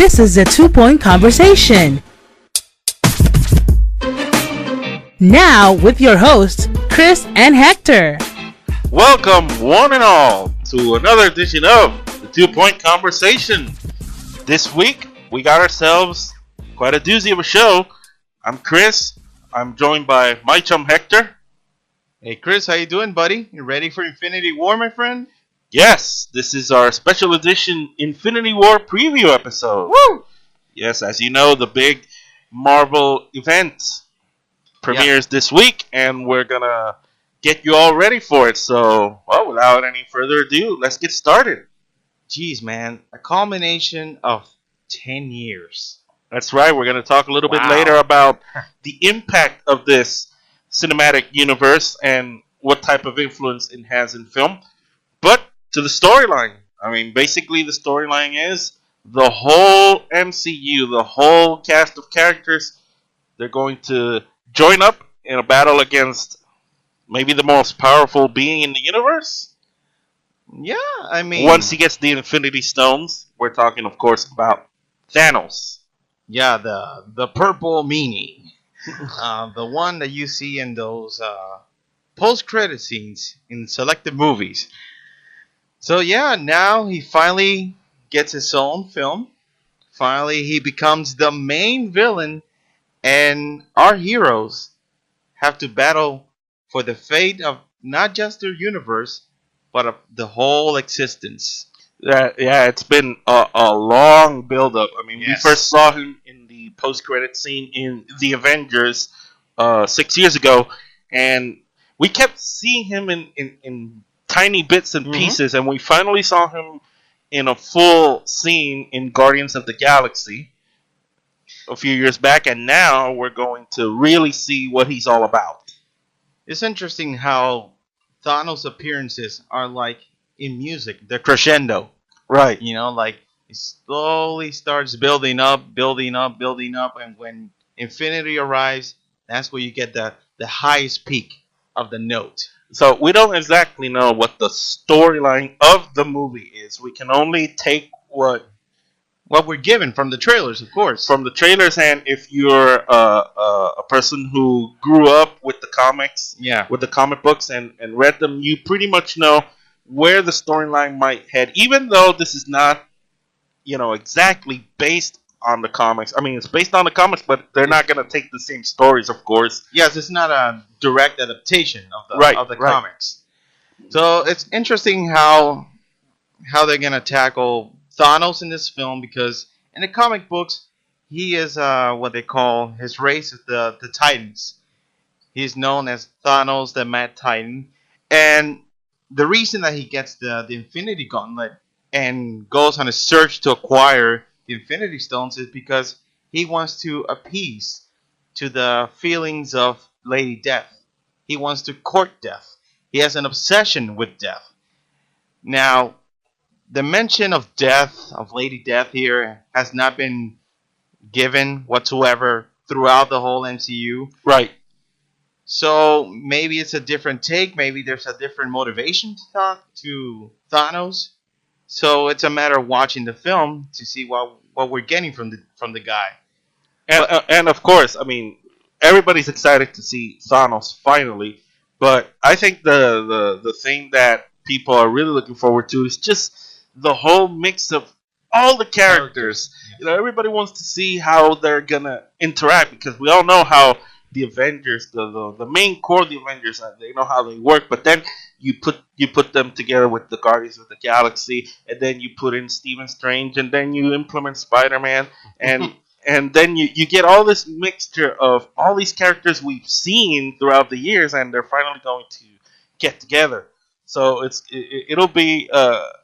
This is a 2-Point Conversation. Now with your hosts, Chris and Hector. Welcome, one and all, to another edition of the 2-Point Conversation. This week, we got ourselves quite a doozy of a show. I'm Chris. I'm joined by my chum Hector. Hey Chris, how you doing, buddy? You ready for Infinity War, my friend? Yes, this is our special edition Infinity War preview episode. Woo! Yes, as you know, the big Marvel event premieres this week, and we're gonna get you all ready for it. So, well, without any further ado, let's get started. Jeez, man, a culmination of 10 years. That's right. We're going to talk a little bit later about the impact of this cinematic universe and what type of influence it has in film. But to the storyline. I mean, basically the storyline is the whole MCU, the whole cast of characters, they're going to join up in a battle against maybe the most powerful being in the universe. Yeah, I mean, once he gets the Infinity Stones, we're talking, of course, about Thanos. Yeah, the purple meanie. The one that you see in those post-credit scenes in selected movies. So yeah, now he finally gets his own film. Finally, he becomes the main villain, and our heroes have to battle for the fate of not just their universe, but of the whole existence. Yeah, it's been a long build-up. I mean, Yes. we first saw him in the post-credit scene in the Avengers 6 years ago, and we kept seeing him in tiny bits and pieces, and we finally saw him in a full scene in Guardians of the Galaxy a few years back, and now we're going to really see what he's all about. It's interesting how Thanos' appearances are like in music, the crescendo. Right. You know, like it slowly starts building up, and when Infinity arrives, that's where you get the highest peak of the note. So we don't exactly know what the storyline of the movie is. We can only take what we're given from the trailers, of course. From the trailers, and if you're a person who grew up with the comics, with the comic books and read them, you pretty much know where the storyline might head. Even though this is not, exactly based on the comics. I mean, it's based on the comics, but they're not going to take the same stories, of course. Yes, it's not a direct adaptation of the comics. So it's interesting how they're going to tackle Thanos in this film, because in the comic books, he is what they call, his race is the Titans. He's known as Thanos, the Mad Titan. And the reason that he gets the Infinity Gauntlet and goes on a search to acquire the Infinity Stones is because he wants to appease to the feelings of Lady Death. He wants to court death. He has an obsession with death. Now, the mention of death, of Lady Death here, has not been given whatsoever throughout the whole MCU. Right. So maybe it's a different take. Maybe there's a different motivation to talk to Thanos. So it's a matter of watching the film to see what we're getting from the guy. And of course, I mean, everybody's excited to see Thanos finally. But I think the thing that people are really looking forward to is just the whole mix of all the characters. Everybody wants to see how they're gonna interact, because we all know how the Avengers, the main core of the Avengers, they know how they work. But then you put them together with the Guardians of the Galaxy, and then you put in Stephen Strange, and then you implement Spider-Man, and and then you get all this mixture of all these characters we've seen throughout the years, and they're finally going to get together. So it'll be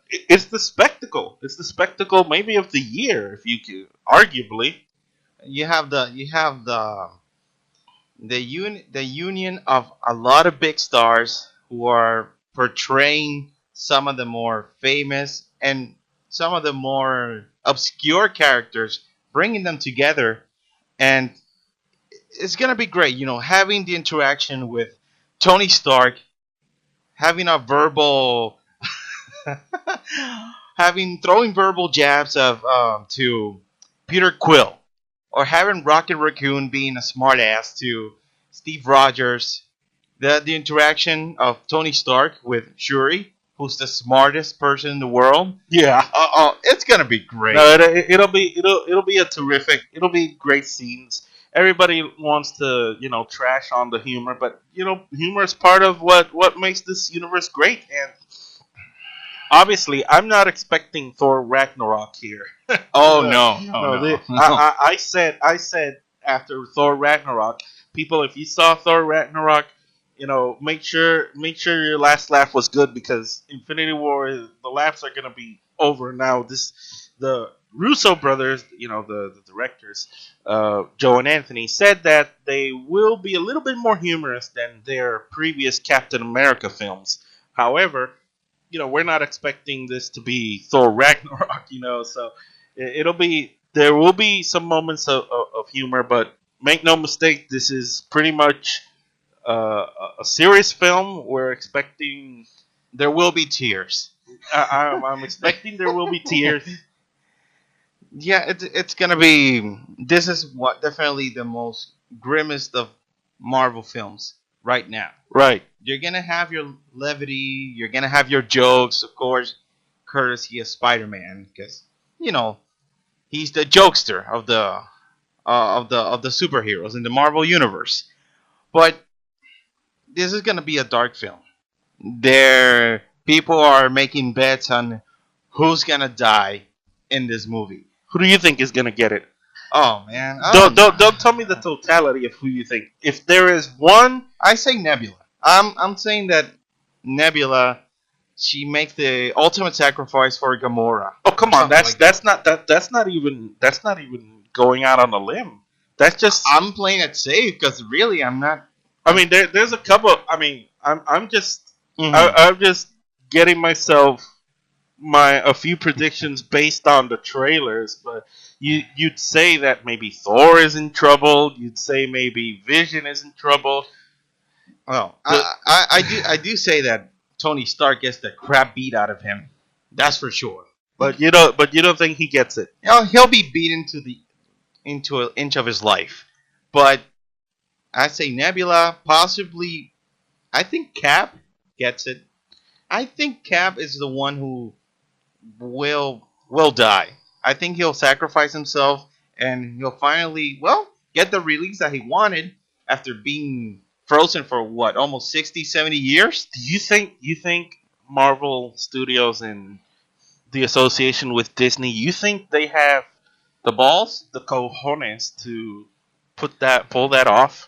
it's the spectacle. It's the spectacle maybe of the year, if you could, arguably. You have the union of a lot of big stars who are portraying some of the more famous and some of the more obscure characters, bringing them together, and it's gonna be great. Having the interaction with Tony Stark, having a verbal, throwing verbal jabs of to Peter Quill, or having Rocket Raccoon being a smartass to Steve Rogers. The interaction of Tony Stark with Shuri, who's the smartest person in the world. Yeah. It's gonna be great. No, it'll be a terrific. It'll be great scenes. Everybody wants to trash on the humor, but humor is part of what makes this universe great. And obviously, I'm not expecting Thor Ragnarok here. Oh no. I said after Thor Ragnarok, people, if you saw Thor Ragnarok, make sure your last laugh was good, because Infinity War, the laughs are gonna be over now. The Russo brothers, the directors, Joe and Anthony, said that they will be a little bit more humorous than their previous Captain America films. However, we're not expecting this to be Thor Ragnarok, so there will be some moments of humor, but make no mistake, this is pretty much a serious film. We're expecting there will be tears. I'm expecting there will be tears. Yeah, it's gonna be. This is what definitely the most grimmest of Marvel films right now. Right. You're gonna have your levity. You're gonna have your jokes, of course, courtesy of Spider-Man, because he's the jokester of the superheroes in the Marvel universe. But this is gonna be a dark film. There, people are making bets on who's gonna die in this movie. Who do you think is gonna get it? Oh man! Don't tell me the totality of who you think. If there is one, I say Nebula. I'm saying that Nebula, she makes the ultimate sacrifice for Gamora. Oh come on, that's not even going out on a limb. That's just I'm playing it safe because really I'm not. I mean, there's a couple. I mean, I'm just I'm just getting myself a few predictions based on the trailers, but you'd say that maybe Thor is in trouble. You'd say maybe Vision is in trouble. Well, I do say that Tony Stark gets the crap beat out of him. That's for sure. But you don't think he gets it. He'll be beaten into an inch of his life. But I say Nebula, possibly. I think Cap gets it. I think Cap is the one who will die. I think he'll sacrifice himself and he'll finally get the release that he wanted after being frozen for almost 60, 70 years. Do you think Marvel Studios and the association with Disney, you think they have the balls, the cojones to pull that off?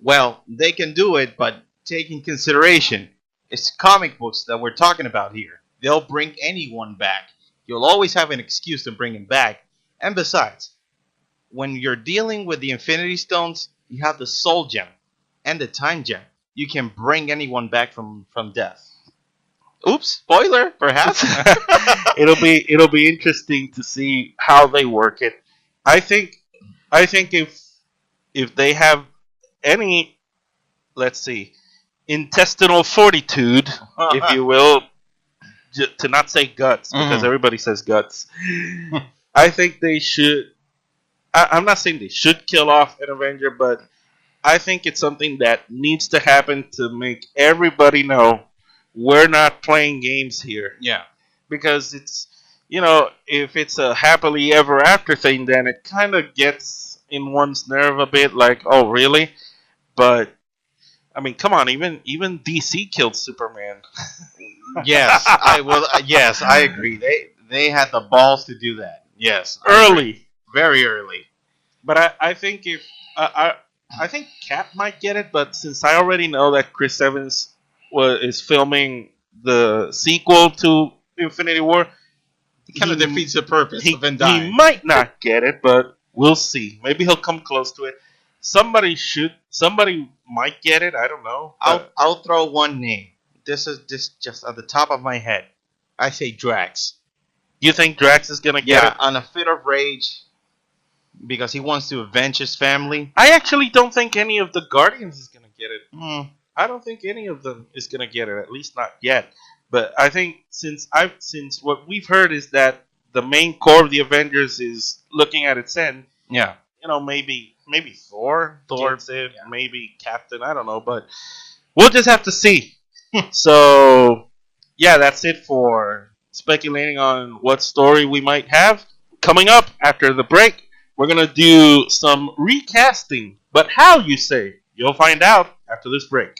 Well, they can do it, but take in consideration, it's comic books that we're talking about here. They'll bring anyone back. You'll always have an excuse to bring him back. And besides, when you're dealing with the Infinity Stones, you have the Soul Gem and the Time Gem. You can bring anyone back from death. Oops, spoiler, perhaps. It'll be interesting to see how they work it. I think if they have any, let's see, intestinal fortitude, if you will, to not say guts, because everybody says guts. I think they should. I'm not saying they should kill off an Avenger, but I think it's something that needs to happen to make everybody know we're not playing games here. Yeah. Because it's, if it's a happily ever after thing, then it kind of gets in one's nerve a bit, like, oh, really? But, I mean, come on, even DC killed Superman. Yes, yes, I agree. They had the balls to do that. Yes, early, very early. But I think I think Cap might get it, but since I already know that Chris Evans is filming the sequel to Infinity War, it kind of defeats the purpose of him dying. He might not get it, but we'll see. Maybe he'll come close to it. Somebody might get it. I don't know. I'll throw one name. This is just at the top of my head. I say Drax. You think Drax is gonna get it? On a fit of rage because he wants to avenge his family. I actually don't think any of the Guardians is gonna get it. I don't think any of them is gonna get it. At least not yet. But I think since what we've heard is that the main core of the Avengers is looking at its end, Yeah. maybe Thor gets it, yeah. maybe Captain, I don't know, but we'll just have to see. So, yeah, that's it for speculating on what story we might have. Coming up after the break, we're going to do some recasting. But how, you say? You'll find out after this break.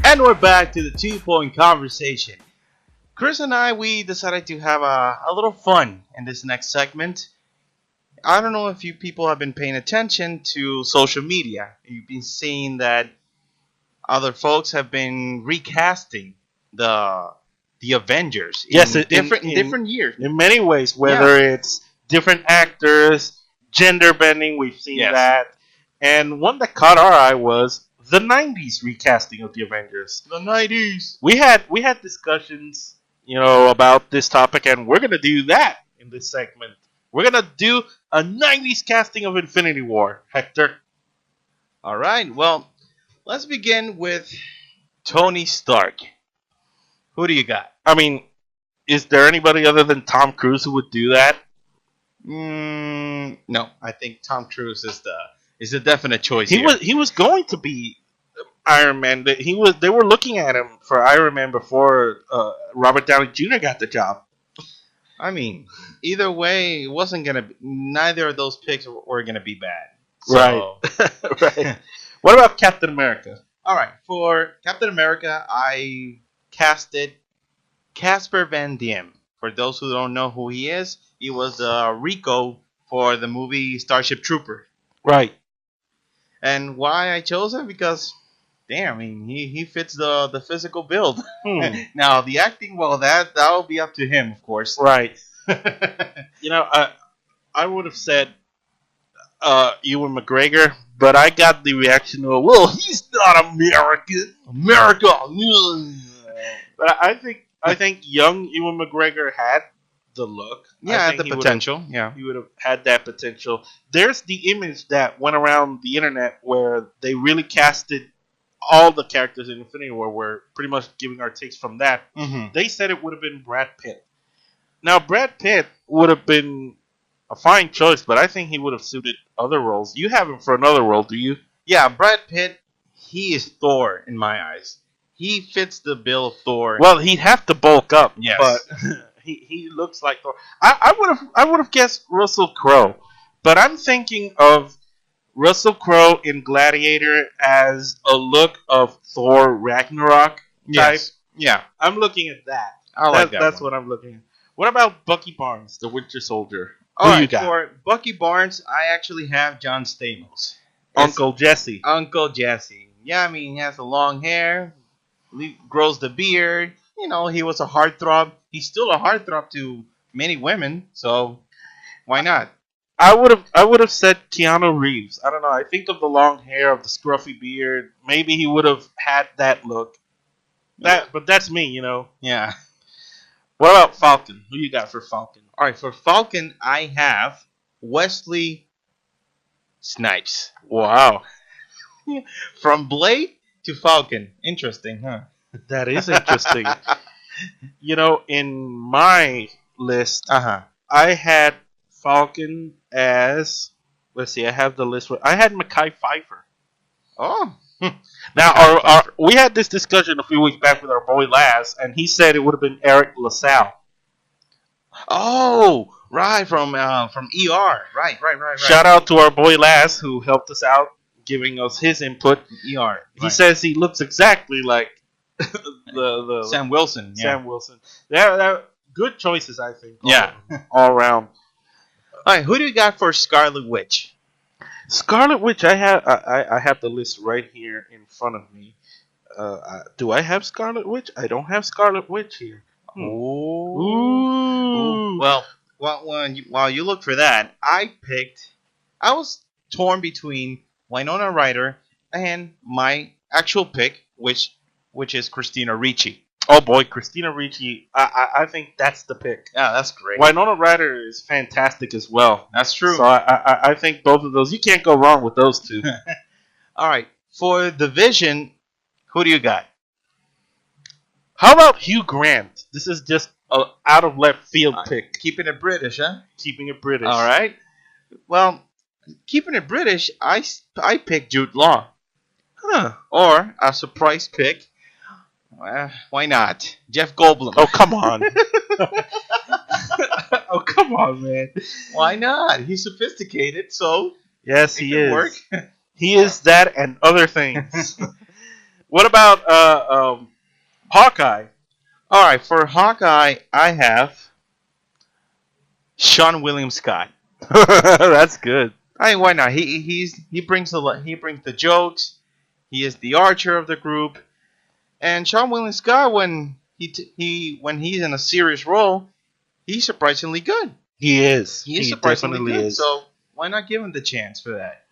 And we're back to the 2-point conversation. Chris and I, we decided to have a little fun in this next segment. I don't know if you people have been paying attention to social media. You've been seeing that other folks have been recasting the Avengers Yes, in different years. In many ways, whether it's different actors, gender bending, we've seen that. And one that caught our eye was the 90s recasting of the Avengers. The 90s. We had discussions, about this topic, and we're going to do that in this segment. We're going to do a 90s casting of Infinity War, Hector. All right. Well, let's begin with Tony Stark. Who do you got? I mean, is there anybody other than Tom Cruise who would do that? No. I think Tom Cruise is the definite choice. He was going to be Iron Man. They were looking at him for Iron Man before Robert Downey Jr. got the job. I mean, either way, it wasn't gonna. Neither of those picks were gonna be bad. So. Right. Right. What about Captain America? All right, for Captain America, I casted Casper Van Diem. For those who don't know who he is, he was Rico for the movie Starship Trooper. Right. And why I chose him? Because, damn, I mean, he fits the physical build. Now, the acting, well, that'll be up to him, of course. Right. I would have said Ewan McGregor, but I got the reaction of, well, he's not American. America. But I think young Ewan McGregor had the look. Yeah, the potential. He would have had that potential. There's the image that went around the internet where they really casted all the characters in Infinity War. We're pretty much giving our takes from that. Mm-hmm. They said it would have been Brad Pitt. Now, Brad Pitt would have been a fine choice, but I think he would have suited other roles. You have him for another role, do you? Yeah, Brad Pitt, he is Thor in my eyes. He fits the bill of Thor. Well, he'd have to bulk up, yes. But he looks like Thor. I would have guessed Russell Crowe, but I'm thinking of Russell Crowe in Gladiator as a look of Thor Ragnarok type. Yes. Yeah, I'm looking at that. I like that. That's what I'm looking at. What about Bucky Barnes, the Winter Soldier? All right, for Bucky Barnes, I actually have John Stamos. Uncle Jesse. Uncle Jesse. Yeah, I mean, he has the long hair, grows the beard. He was a heartthrob. He's still a heartthrob to many women, so why not? I would have said Keanu Reeves. I don't know. I think of the long hair, of the scruffy beard. Maybe he would have had that look. But that's me, Yeah. What about Falcon? Who you got for Falcon? All right, for Falcon, I have Wesley Snipes. Wow. From Blade to Falcon. Interesting, huh? That is interesting. In my list, I had Falcon as... Let's see, I have the list. I had Mekhi Phifer. Oh. Now, we had this discussion a few weeks back with our boy Laz, and he said it would have been Eric LaSalle. Oh, right, from ER. Right. Shout out to our boy Laz, who helped us out giving us his input. ER. He says he looks exactly like the Sam Wilson. Sam Wilson. They're good choices, I think. Yeah. All around. All right, who do you got for Scarlet Witch? Scarlet Witch, I have the list right here in front of me. Do I have Scarlet Witch? I don't have Scarlet Witch here. Ooh. Well, while you look for that, I was torn between Winona Ryder and my actual pick, which is Christina Ricci. Oh boy, Christina Ricci. I think that's the pick. Yeah, that's great. Winona Ryder is fantastic as well. That's true. So I think both of those, you can't go wrong with those two. All right, for the Vision, who do you got? How about Hugh Grant? This is just an out of left field pick. Keeping it British, huh? Keeping it British. All right. Well, keeping it British, I picked Jude Law. Huh. Or a surprise pick. Why not? Jeff Goldblum. Oh, come on. Oh, come on, man. Why not? He's sophisticated, so yes, he is. Work. He is that and other things. What about Hawkeye? All right, for Hawkeye, I have Sean William Scott. That's good. I mean, why not? He brings the jokes. He is the archer of the group. And Sean William Scott, when he's in a serious role, he's surprisingly good. He is. He surprisingly good. Is. So why not give him the chance for that?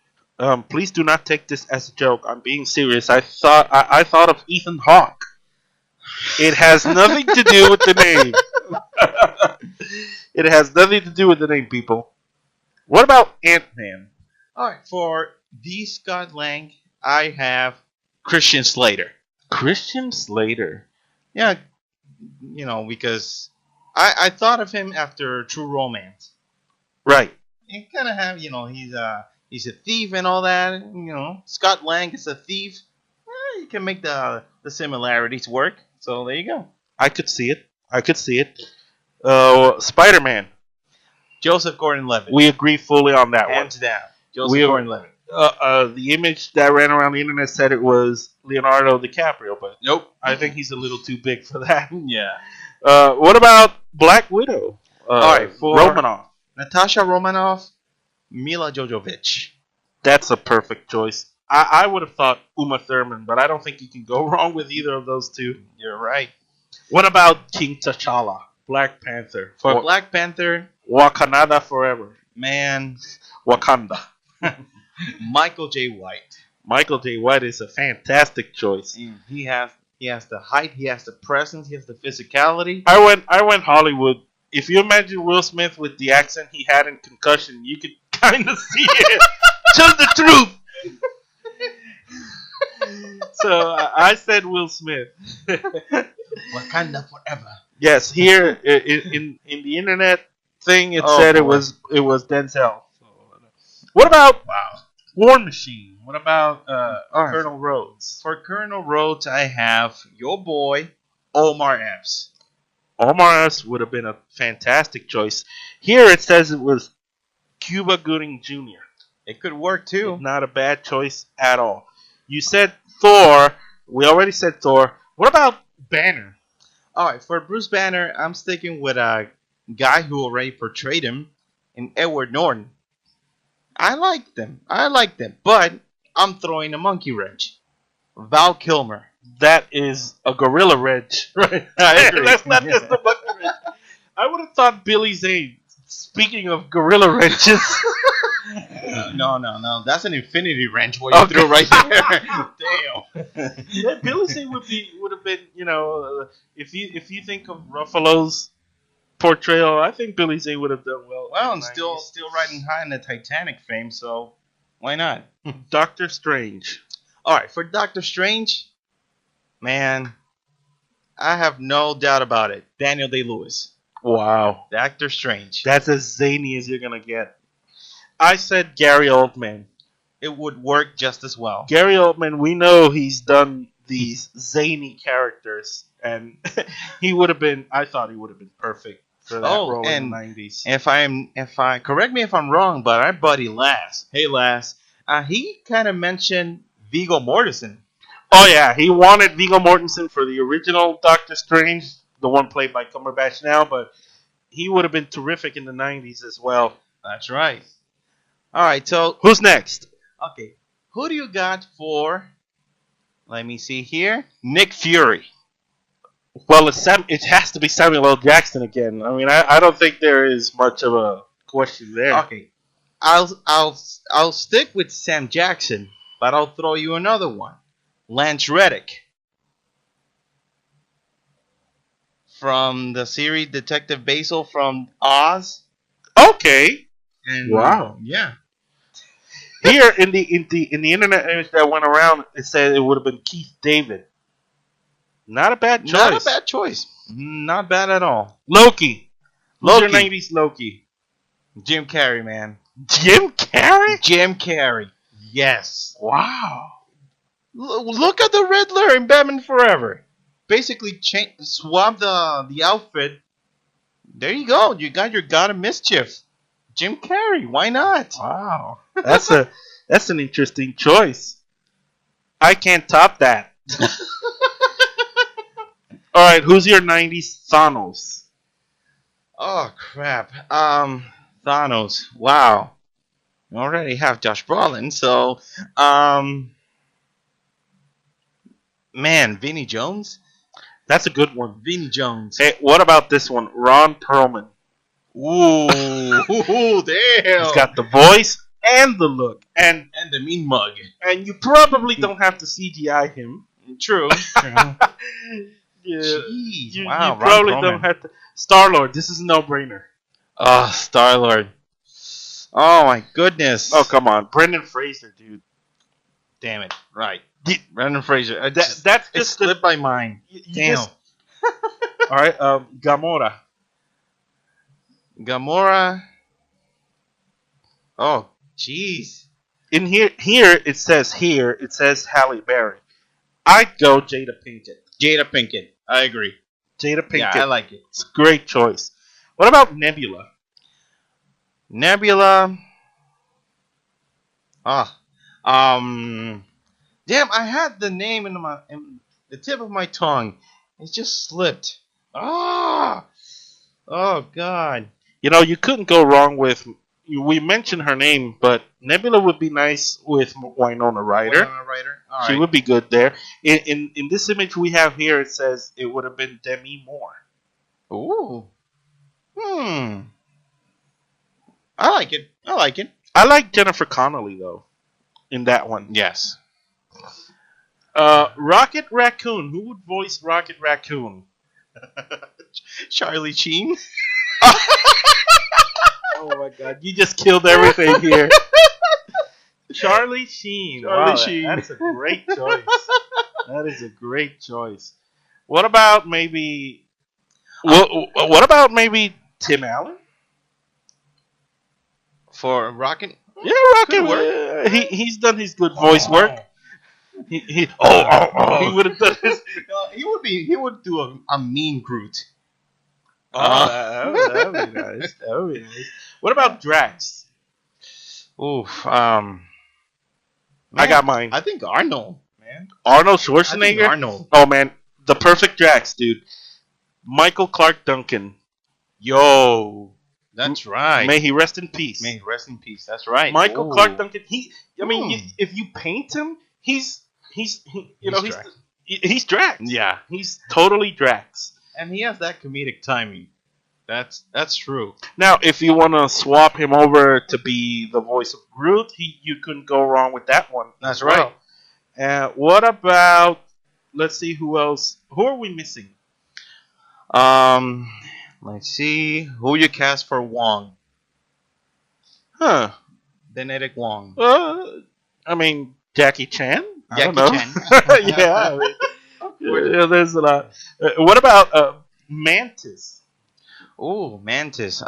Please do not take this as a joke. I'm being serious. I thought of Ethan Hawke. It has nothing to do with the name. It has nothing to do with the name, people. What about Ant-Man? All right, for D. Scott Lang, I have Christian Slater. Christian Slater. Yeah, because I thought of him after True Romance. Right. You kind of have, he's a thief and all that. Scott Lang is a thief. You can make the similarities work. So there you go. I could see it. Spider-Man. Joseph Gordon-Levitt. We agree fully on that Hands one. down. Joseph Gordon-Levitt. The image that ran around the internet said it was Leonardo DiCaprio, but nope. I think he's a little too big for that. Yeah. What about Black Widow? All right, for Romanoff. Natasha Romanoff, Mila Jovovich. That's a perfect choice. I would have thought Uma Thurman, but I don't think you can go wrong with either of those two. You're right. What about King T'Challa, Black Panther? For Black Panther, Wakanda Forever. Man, Wakanda. Michael J. White. Michael J. White is a fantastic choice. He has the height, he has the presence, he has the physicality. I went Hollywood. If you imagine Will Smith with the accent he had in Concussion, you could kind of see it. Tell the truth. So I said Will Smith. Wakanda forever. Yes, here in the internet thing, it said it was Denzel. What about War Machine? What about Colonel Rhodes? For Colonel Rhodes, I have your boy Omar Epps. Omar Epps would have been a fantastic choice. Here it says it was Cuba Gooding Jr. It could work too. Not a bad choice at all. You said Thor. We already said Thor. What about Banner? All right, for Bruce Banner, I'm sticking with a guy who already portrayed him in Edward Norton. I like them, but I'm throwing a monkey wrench. Val Kilmer. That is a gorilla wrench. Right. I agree. That's not just a monkey wrench. I would have thought Billy Zane. Speaking of gorilla wrenches. No. That's an infinity wrench. What you threw right there. Damn. Yeah, Billy Zane would have been. If you think of Ruffalo's portrayal, I think Billy Zane would have done well. Well, and still riding high in the Titanic fame. So why not? Doctor Strange. All right, for Doctor Strange, man, I have no doubt about it. Daniel Day-Lewis. Wow. Doctor Strange. That's as zany as you're going to get. I said Gary Oldman. It would work just as well. Gary Oldman, we know he's done these zany characters, and I thought he would have been perfect for that role in the 90s. Correct me if I'm wrong, but our buddy Lass. Hey, Lass. He kind of mentioned Viggo Mortensen. Oh yeah, he wanted Viggo Mortensen for the original Doctor Strange, the one played by Cumberbatch now, but he would have been terrific in the '90s as well. That's right. All right, so who's next? Okay, who do you got for? Let me see here. Nick Fury. Well, it has to be Samuel L. Jackson again. I mean, I don't think there is much of a question there. Okay, I'll stick with Sam Jackson, but I'll throw you another one. Lance Reddick from the series Detective Basil from Oz. Okay. And, wow. Yeah. Here in the internet image that went around, it said it would have been Keith David. Not a bad choice. Not a bad choice. Not bad at all. Loki. Who's your 90s Loki? Jim Carrey, man. Jim Carrey? Jim Carrey. Yes. Wow. Look at the Riddler in Batman Forever. Basically, swap the outfit. There you go. You got your God of Mischief. Jim Carrey. Why not? Wow. That's an interesting choice. I can't top that. All right, who's your 90s Thanos? Oh, crap. Thanos. Wow. We already have Josh Brolin, so, man, Vinnie Jones? That's a good one. Vinnie Jones. Hey, what about this one? Ron Perlman. Ooh, damn. He's got the voice and the look. And the mean mug. And you probably don't have to CGI him. True. Yeah. Jeez, you probably don't have to. Star-Lord, this is a no-brainer. Oh, Star-Lord. Oh, my goodness. Oh, come on. Brendan Fraser, dude. Damn it. Right. Brendan Fraser. That's just slipped my mind. Damn. All right, Gamora. Gamora. Oh, jeez. In here it says Halle Berry. I'd go Jada Pinkett. Jada Pinkett. I agree. Jada Pinkett. Yeah, I like it. It's a great choice. What about Nebula? Nebula. Damn, I had the name in the tip of my tongue. It just slipped. Oh God. You know, you couldn't go wrong with. We mentioned her name, but Nebula would be nice with Winona Ryder. All she right. would be good there. In this image we have here, it says it would have been Demi Moore. Ooh. I like it. I like Jennifer Connelly though. In that one, yes. Rocket Raccoon. Who would voice Rocket Raccoon? Charlie Sheen. Oh my God! You just killed everything here. Charlie Sheen. Sheen. That's a great choice. That is a great choice. What about maybe? What about maybe Tim Allen for Rocket? Yeah, Rocket. He's done his good voice work. He would have done his. He would do a mean Groot. That would be nice. That would be nice. What about Drax? Oof. I got mine. I think Arnold, man. Arnold Schwarzenegger. Arnold. Oh man, the perfect Drax, dude. Michael Clark Duncan. Yo, that's right. May he rest in peace. May he rest in peace. That's right. Michael Clark Duncan. If you paint him, he's Drax. Yeah, he's totally Drax. And he has that comedic timing. That's true. Now, if you want to swap him over to be the voice of Groot, you couldn't go wrong with that one. That's right. What about? Let's see who else. Who are we missing? Let's see who you cast for Wong. Benedict Wong. I mean Jackie Chan. Jackie Chan. Yeah. There's a lot. What about Mantis? Oh, Mantis.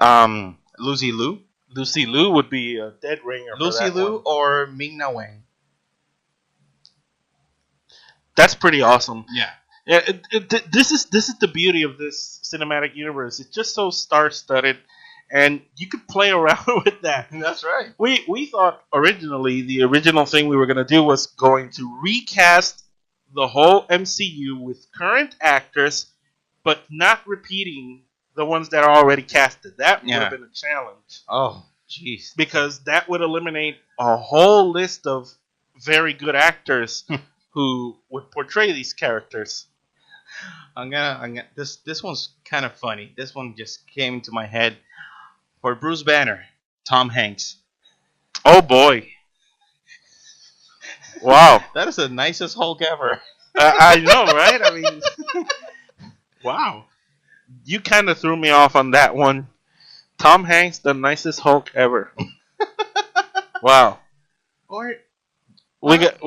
Lucy Liu. Lucy Liu would be a dead ringer. Lucy Liu or Ming-Na Wen. That's pretty awesome. Yeah. This is the beauty of this cinematic universe. It's just so star-studded, and you could play around with that. That's right. We thought originally the original thing we were going to do was going to recast the whole MCU with current actors, but not repeating the ones that are already casted. That would have been a challenge. Oh, jeez. Because that would eliminate a whole list of very good actors who would portray these characters. I'm gonna this one's kind of funny. This one just came into my head. For Bruce Banner, Tom Hanks. Oh boy. Wow. That is the nicest Hulk ever. I know, right? I mean, wow. You kind of threw me off on that one. Tom Hanks, the nicest Hulk ever. Wow. Or we got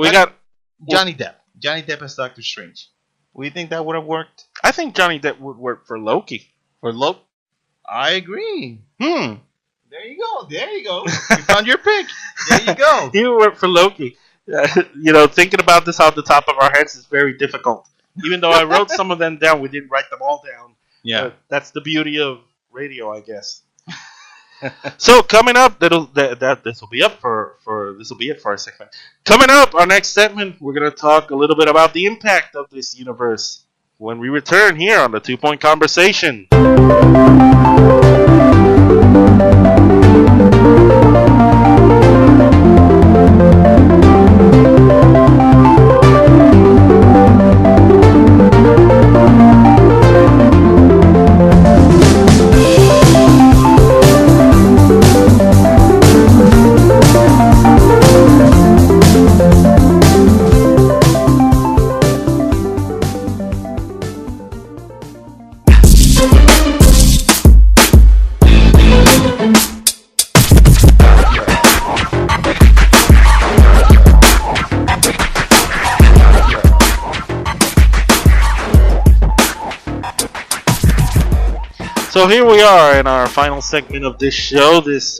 Johnny Depp. Johnny Depp as Doctor Strange. Do you think that would have worked? I think Johnny Depp would work for Loki. For Loki? I agree. There you go. You found your pick. There you go. He would work for Loki. Thinking about this off the top of our heads is very difficult. Even though I wrote some of them down, we didn't write them all down. Yeah. That's the beauty of radio, I guess. So coming up, this will be up this will be it for our segment. Coming up, our next segment, we're gonna talk a little bit about the impact of this universe when we return here on the 2 Point Conversation. So here we are in our final segment of this show, this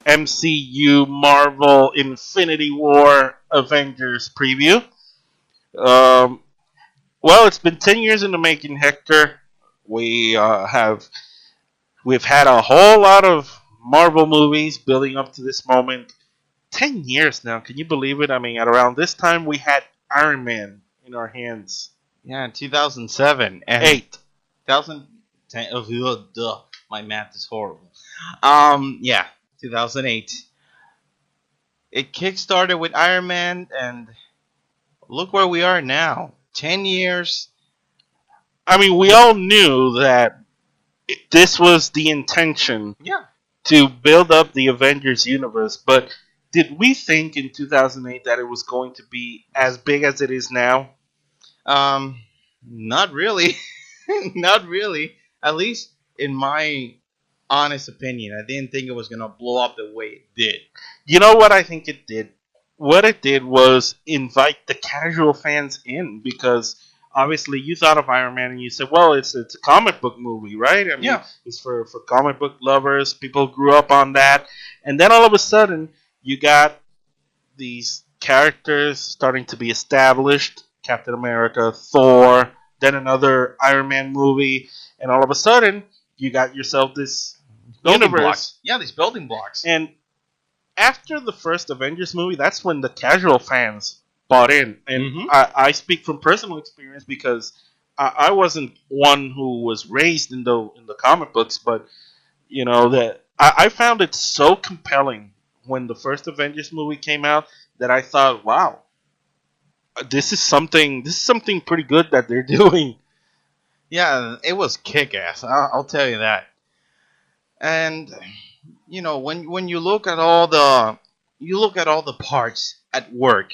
MCU Marvel Infinity War Avengers preview. Well, it's been 10 years in the making, Hector. We've had a whole lot of Marvel movies building up to this moment. 10 years now, can you believe it? I mean, at around this time, we had Iron Man in our hands. Yeah, in 2007. And 2010. Oh, duh. My math is horrible. 2008. It kickstarted with Iron Man, and look where we are now. 10 years. I mean, we all knew that this was the intention to build up the Avengers universe, but did we think in 2008 that it was going to be as big as it is now? Not really. Not really. At least in my honest opinion, I didn't think it was going to blow up the way it did. You know what I think it did? What it did was invite the casual fans in, because obviously you thought of Iron Man and you said, well, it's a comic book movie, right? I mean, it's for comic book lovers. People grew up on that. And then all of a sudden, you got these characters starting to be established. Captain America, Thor, then another Iron Man movie. And all of a sudden, you got yourself this universe. Blocks. Yeah, these building blocks. And after the first Avengers movie, that's when the casual fans bought in. And I speak from personal experience because I wasn't one who was raised in the comic books, but that I found it so compelling when the first Avengers movie came out that I thought, wow, this is something pretty good that they're doing. Yeah, it was kick-ass. I'll tell you that. And when you look at all the parts at work,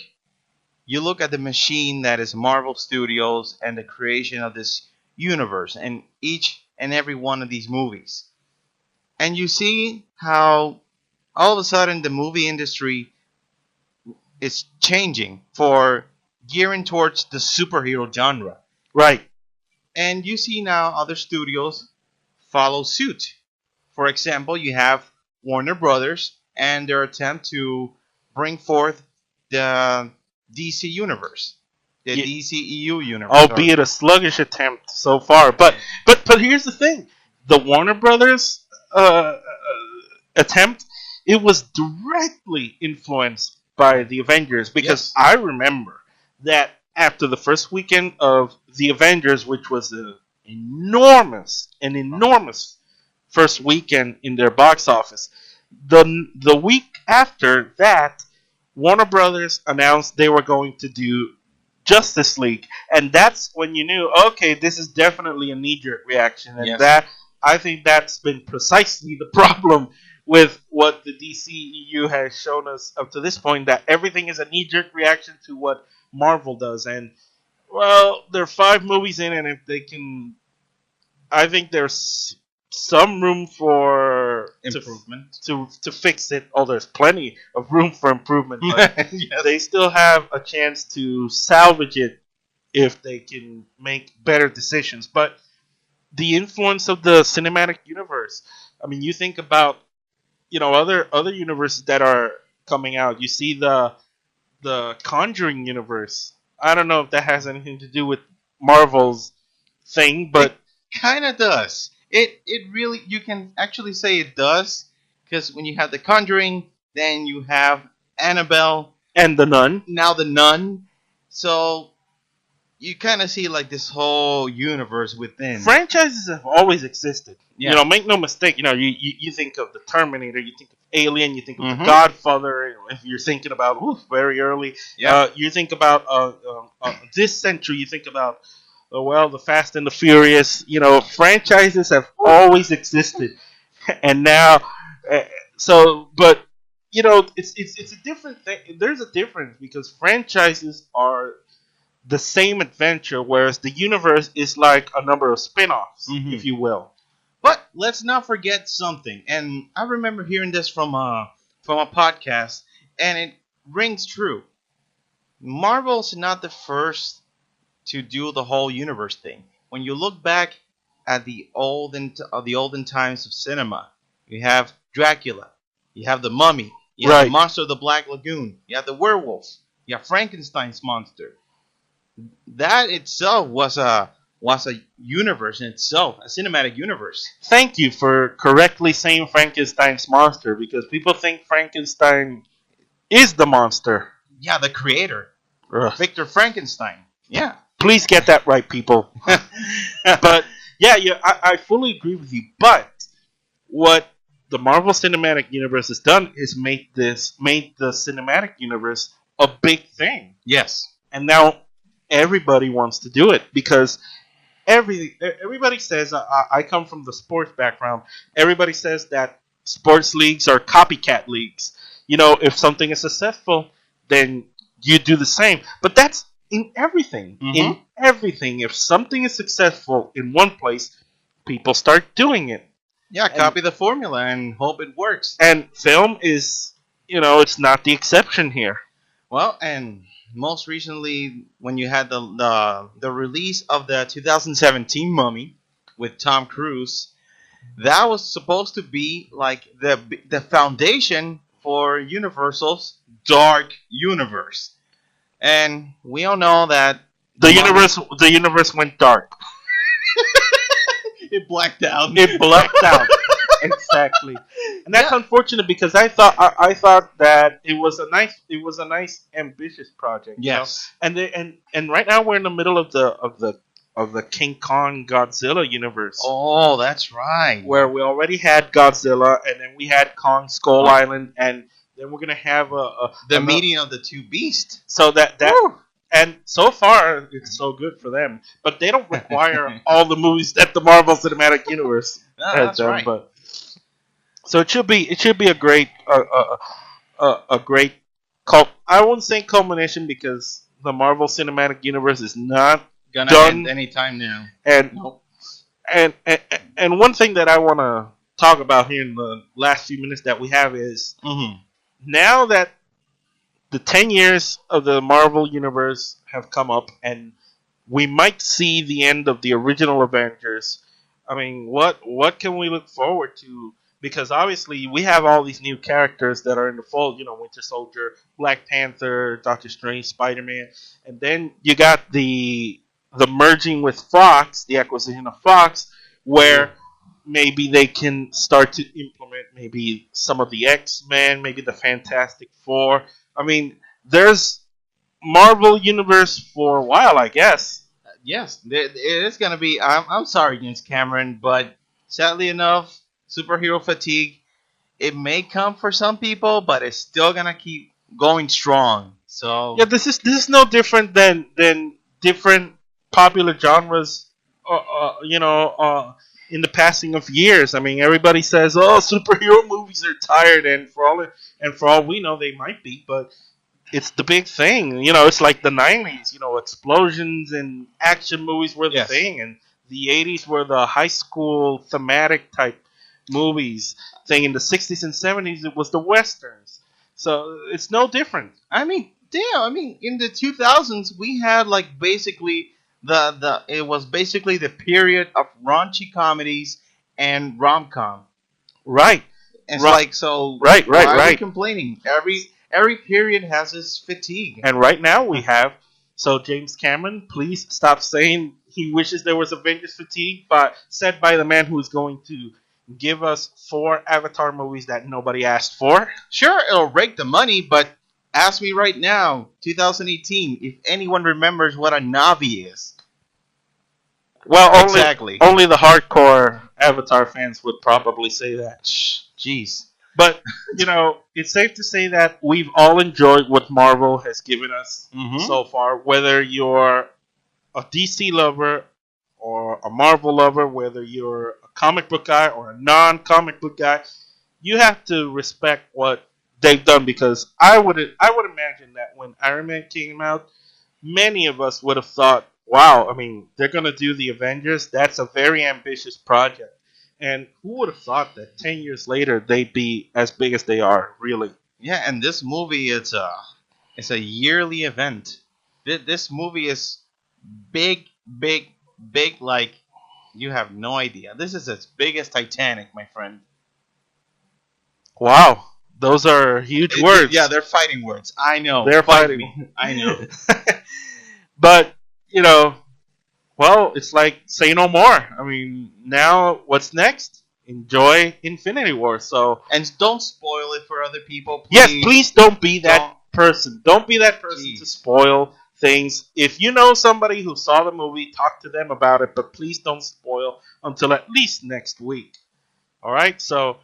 you look at the machine that is Marvel Studios and the creation of this universe and each and every one of these movies, and you see how all of a sudden the movie industry is changing for gearing towards the superhero genre. Right. And you see now other studios follow suit. For example, you have Warner Brothers and their attempt to bring forth the DC universe, the DCEU universe. Albeit a sluggish attempt so far. But here's the thing: the Warner Brothers attempt, it was directly influenced by the Avengers because I remember that after the first weekend of the Avengers, which was an enormous first weekend in their box office, the week after that, Warner Brothers announced they were going to do Justice League, and that's when you knew, okay, this is definitely a knee-jerk reaction, and that I think that's been precisely the problem with what the DCEU has shown us up to this point, that everything is a knee-jerk reaction to what Marvel does, and well, there are 5 movies in, and if they can, I think there's some room for improvement to fix it. Oh, there's plenty of room for improvement, but they still have a chance to salvage it if they can make better decisions. But the influence of the cinematic universe. I mean, you think about other universes that are coming out. You see the Conjuring universe. I don't know if that has anything to do with Marvel's thing, but it kind of does. It really, you can actually say it does, because when you have the Conjuring, then you have Annabelle and the Nun. Now the Nun, so you kind of see like this whole universe within. Franchises have always existed. Yeah. Make no mistake. You think of the Terminator, you think of Alien, you think of the Godfather. If you're thinking about very early, you think about this century. You think about the Fast and the Furious. Franchises have always existed, and now, but it's a different thing. There's a difference because franchises are the same adventure, whereas the universe is like a number of spin-offs, if you will. But let's not forget something, and I remember hearing this from a podcast, and it rings true. Marvel's not the first to do the whole universe thing. When you look back at the olden times of cinema, you have Dracula, you have the Mummy, you have the Monster of the Black Lagoon, you have the werewolves, you have Frankenstein's monster. That itself was a universe in itself, a cinematic universe. Thank you for correctly saying Frankenstein's monster, because people think Frankenstein is the monster. Yeah, the creator, Victor Frankenstein. Yeah. Please get that right, people. But I fully agree with you. But what the Marvel Cinematic Universe has done is made the cinematic universe a big thing. Yes. And now everybody wants to do it because everybody says, I come from the sports background, everybody says that sports leagues are copycat leagues. If something is successful, then you do the same. But that's in everything. In everything. If something is successful in one place, people start doing it. Yeah, copy the formula and hope it works. And film is, it's not the exception here. Well, and most recently, when you had the release of the 2017 Mummy with Tom Cruise, that was supposed to be like the foundation for Universal's dark universe. And we all know that the universe went dark. It blacked out. Exactly. And that's unfortunate because I thought that it was a nice ambitious project. Yes. And right now we're in the middle of the King Kong Godzilla universe. Oh, that's right. Where we already had Godzilla, and then we had Kong Skull Island, and then we're gonna have the meeting of the two beasts. So that and so far it's so good for them, but they don't require all the movies that the Marvel Cinematic Universe has done. Right. But so it should be a great cult. I wouldn't say culmination because the Marvel Cinematic Universe is not gonna done end anytime now. And nope. and one thing that I want to talk about here in the last few minutes that we have is now that the 10 years of the Marvel Universe have come up and we might see the end of the original Avengers. I mean, what can we look forward to? Because obviously we have all these new characters that are in the fold, Winter Soldier, Black Panther, Doctor Strange, Spider-Man, and then you got the merging with Fox, the acquisition of Fox, where maybe they can start to implement maybe some of the X-Men, maybe the Fantastic Four. I mean, there's Marvel Universe for a while, I guess. Yes, it is going to be. I'm sorry, James Cameron, but sadly enough, superhero fatigue, it may come for some people, but it's still going to keep going strong. So yeah, this is no different than different popular genres, in the passing of years. I mean, everybody says, "Oh, superhero movies are tired," and for all we know, they might be, but it's the big thing. It's like the '90s. Explosions and action movies were the yes. thing, and the '80s were the high school thematic type movies thing. In the '60s and '70s, it was the westerns. So it's no different. I mean, damn. I mean, in the 2000s, we had like basically the it was basically the period of raunchy comedies and rom-com. Right. It's like, so Right. why are we complaining? Every period has its fatigue. And right now we have. So James Cameron, please stop saying he wishes there was Avengers fatigue, but said by the man who is going to give us 4 Avatar movies that nobody asked for. Sure, it'll rake the money, but ask me right now, 2018, if anyone remembers what a Navi is. Well, exactly. Only the hardcore Avatar fans would probably say that. Jeez. But, it's safe to say that we've all enjoyed what Marvel has given us so far. Whether you're a DC lover or a Marvel lover, whether you're a comic book guy or a non-comic book guy, you have to respect what they've done, because I would imagine that when Iron Man came out, many of us would have thought, wow, I mean, they're going to do the Avengers. That's a very ambitious project. And who would have thought that 10 years later they'd be as big as they are, really? Yeah, and this movie, it's a yearly event. This movie is big, like you have no idea. This is as big as Titanic, my friend. Wow, those are huge words. Yeah, they're fighting words. I know. They're fighting. I know. But, well, it's like, say no more. I mean, now what's next? Enjoy Infinity War. So, and don't spoil it for other people. Please. Yes, please don't be that person. Don't be that person to spoil things. If you know somebody who saw the movie, talk to them about it, but please don't spoil until at least next week. All right? So,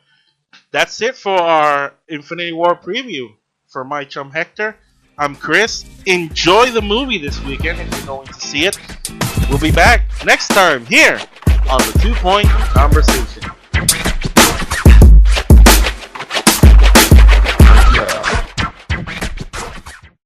that's it for our Infinity War preview. For my chum Hector, I'm Chris. Enjoy the movie this weekend if you're going to see it. We'll be back next time here on the 2 Point Conversation.